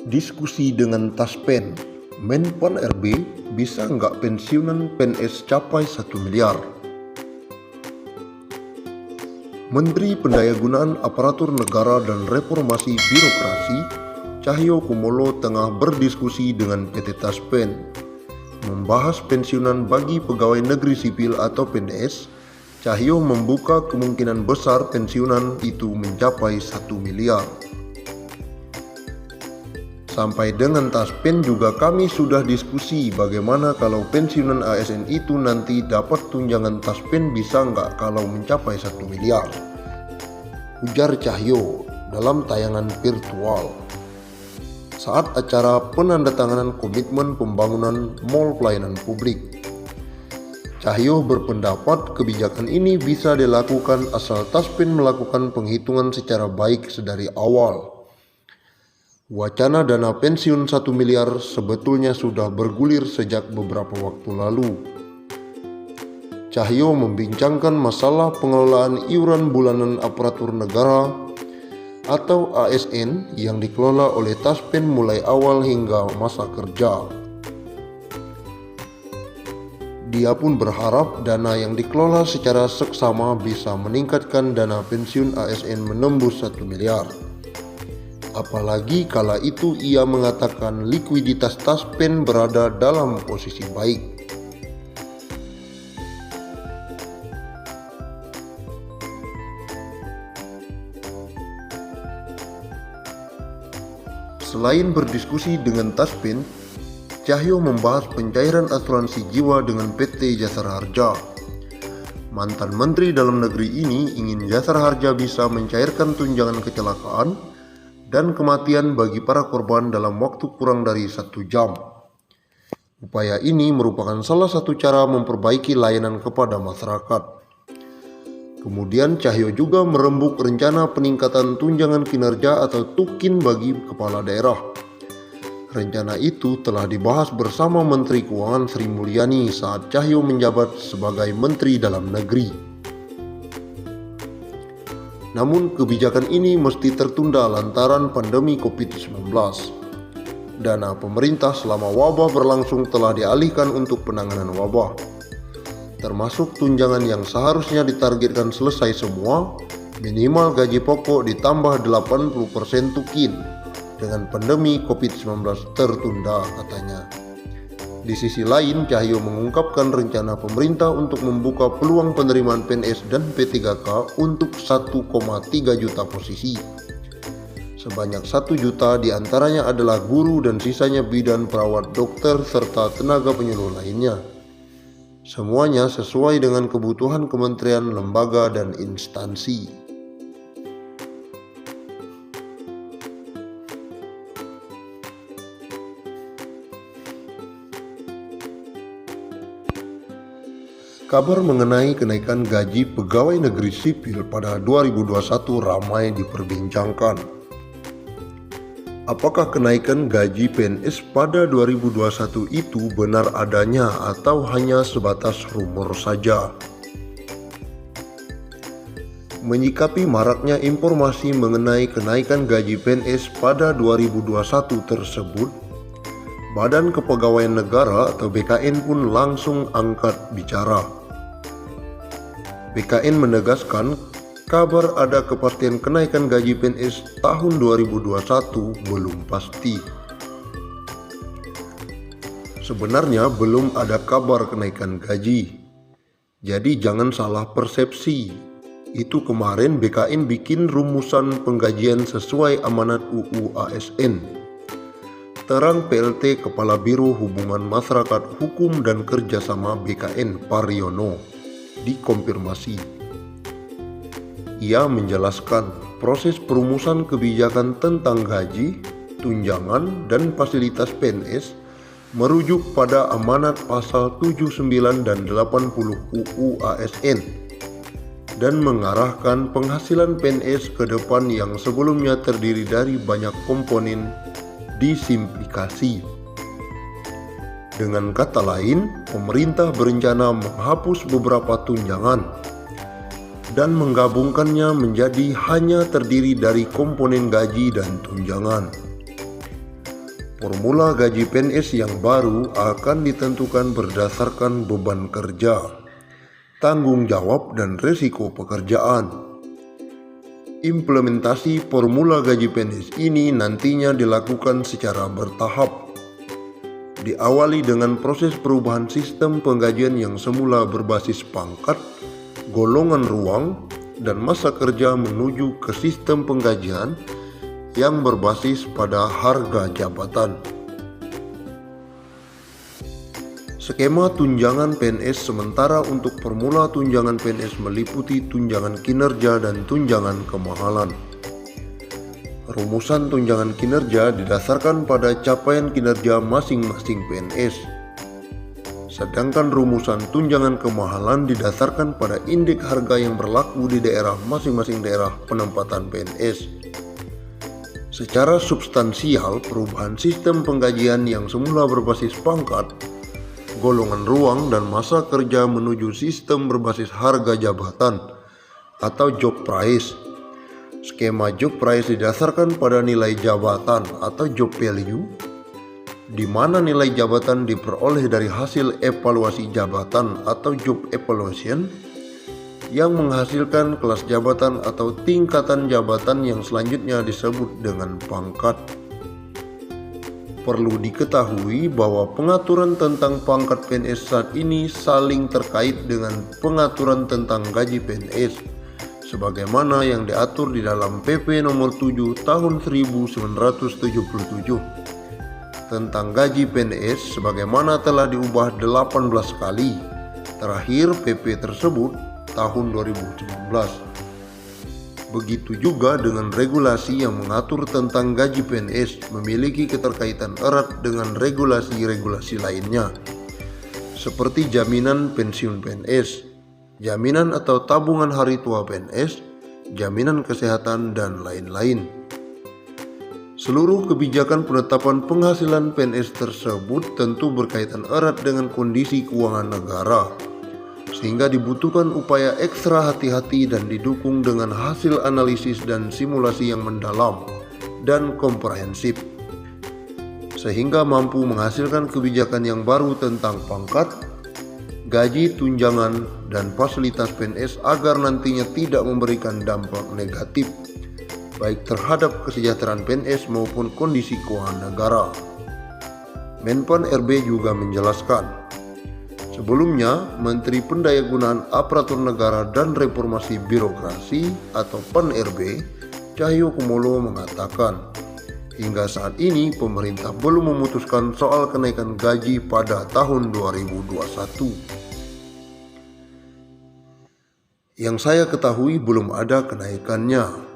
Diskusi dengan Taspen, Menpan RB bisa nggak pensiunan PNS capai 1 miliar? Menteri Pendayagunaan Aparatur Negara dan Reformasi Birokrasi Cahyokumolo tengah berdiskusi dengan PT Taspen membahas pensiunan bagi pegawai negeri sipil atau PNS. Cahyo membuka kemungkinan besar pensiunan itu mencapai 1 miliar. Sampai dengan Taspen juga kami sudah diskusi bagaimana kalau pensiunan ASN itu nanti dapat tunjangan Taspen bisa nggak kalau mencapai 1 miliar. Ujar Cahyo dalam tayangan virtual saat acara penandatanganan komitmen pembangunan mal pelayanan publik. Cahyo berpendapat kebijakan ini bisa dilakukan asal Taspen melakukan penghitungan secara baik sedari awal. Wacana dana pensiun 1 miliar sebetulnya sudah bergulir sejak beberapa waktu lalu. Cahyo membincangkan masalah pengelolaan iuran bulanan aparatur negara atau ASN yang dikelola oleh Taspen mulai awal hingga masa kerja. Dia pun berharap dana yang dikelola secara seksama bisa meningkatkan dana pensiun ASN menembus 1 miliar. Apalagi kala itu ia mengatakan likuiditas Taspen berada dalam posisi baik. Selain berdiskusi dengan Taspen, Cahyo membahas pencairan asuransi jiwa dengan PT Jasara Harja. Mantan Menteri Dalam Negeri ini ingin Jasara Harja bisa mencairkan tunjangan kecelakaan dan kematian bagi para korban dalam waktu kurang dari 1 jam. Upaya ini merupakan salah satu cara memperbaiki layanan kepada masyarakat. Kemudian Cahyo juga merembuk rencana peningkatan tunjangan kinerja atau tukin bagi kepala daerah. Rencana itu telah dibahas bersama Menteri Keuangan Sri Mulyani saat Cahyo menjabat sebagai Menteri Dalam Negeri. Namun kebijakan ini mesti tertunda lantaran pandemi COVID-19. Dana pemerintah selama wabah berlangsung telah dialihkan untuk penanganan wabah, termasuk tunjangan yang seharusnya ditargetkan selesai semua, minimal gaji pokok ditambah 80% tukin. Dengan pandemi COVID-19 tertunda katanya. Di sisi lain, Cahyo mengungkapkan rencana pemerintah untuk membuka peluang penerimaan PNS dan P3K untuk 1,3 juta posisi. Sebanyak 1 juta diantaranya adalah guru dan sisanya bidan, perawat, dokter, serta tenaga penyuluh lainnya. Semuanya sesuai dengan kebutuhan kementerian, lembaga, dan instansi. Kabar mengenai kenaikan gaji pegawai negeri sipil pada 2021 ramai diperbincangkan. Apakah kenaikan gaji PNS pada 2021 itu benar adanya atau hanya sebatas rumor saja? Menyikapi maraknya informasi mengenai kenaikan gaji PNS pada 2021 tersebut, Badan Kepegawaian Negara atau BKN pun langsung angkat bicara. BKN menegaskan kabar ada kepastian kenaikan gaji PNS tahun 2021 belum pasti. Sebenarnya belum ada kabar kenaikan gaji, jadi jangan salah persepsi. Itu kemarin BKN bikin rumusan penggajian sesuai amanat UU ASN. Terang PLT Kepala Biro Hubungan Masyarakat Hukum dan Kerjasama BKN Pariono dikonfirmasi. Ia menjelaskan proses perumusan kebijakan tentang gaji, tunjangan, dan fasilitas PNS merujuk pada amanat pasal 79 dan 80 UU ASN dan mengarahkan penghasilan PNS ke depan yang sebelumnya terdiri dari banyak komponen disimplifikasi. Dengan kata lain, pemerintah berencana menghapus beberapa tunjangan dan menggabungkannya menjadi hanya terdiri dari komponen gaji dan tunjangan. Formula gaji PNS yang baru akan ditentukan berdasarkan beban kerja, tanggung jawab, dan risiko pekerjaan. Implementasi formula gaji PNS ini nantinya dilakukan secara bertahap. Diawali dengan proses perubahan sistem penggajian yang semula berbasis pangkat, golongan ruang, dan masa kerja menuju ke sistem penggajian yang berbasis pada harga jabatan. Skema tunjangan PNS sementara untuk formula tunjangan PNS meliputi tunjangan kinerja dan tunjangan kemahalan. Rumusan tunjangan kinerja didasarkan pada capaian kinerja masing-masing PNS. Sedangkan rumusan tunjangan kemahalan didasarkan pada indeks harga yang berlaku di daerah masing-masing daerah penempatan PNS. Secara substansial, perubahan sistem penggajian yang semula berbasis pangkat, golongan ruang, dan masa kerja menuju sistem berbasis harga jabatan atau job price. Skema job price didasarkan pada nilai jabatan atau job value, di mana nilai jabatan diperoleh dari hasil evaluasi jabatan atau job evaluation yang menghasilkan kelas jabatan atau tingkatan jabatan yang selanjutnya disebut dengan pangkat. Perlu diketahui bahwa pengaturan tentang pangkat PNS saat ini saling terkait dengan pengaturan tentang gaji PNS sebagaimana yang diatur di dalam PP nomor 7 tahun 1977 tentang gaji PNS sebagaimana telah diubah 18 kali. Terakhir PP tersebut tahun 2019. Begitu juga dengan regulasi yang mengatur tentang gaji PNS memiliki keterkaitan erat dengan regulasi-regulasi lainnya, seperti jaminan pensiun PNS, jaminan atau tabungan hari tua PNS, jaminan kesehatan, dan lain-lain. Seluruh kebijakan penetapan penghasilan PNS tersebut tentu berkaitan erat dengan kondisi keuangan negara, sehingga dibutuhkan upaya ekstra hati-hati dan didukung dengan hasil analisis dan simulasi yang mendalam dan komprehensif, sehingga mampu menghasilkan kebijakan yang baru tentang pangkat, gaji, tunjangan, dan fasilitas PNS agar nantinya tidak memberikan dampak negatif baik terhadap kesejahteraan PNS maupun kondisi keuangan negara. Menpan RB juga menjelaskan, sebelumnya, Menteri Pendayagunaan Aparatur Negara dan Reformasi Birokrasi atau PAN-RB, Cahyokumolo mengatakan, hingga saat ini pemerintah belum memutuskan soal kenaikan gaji pada tahun 2021. Yang saya ketahui belum ada kenaikannya.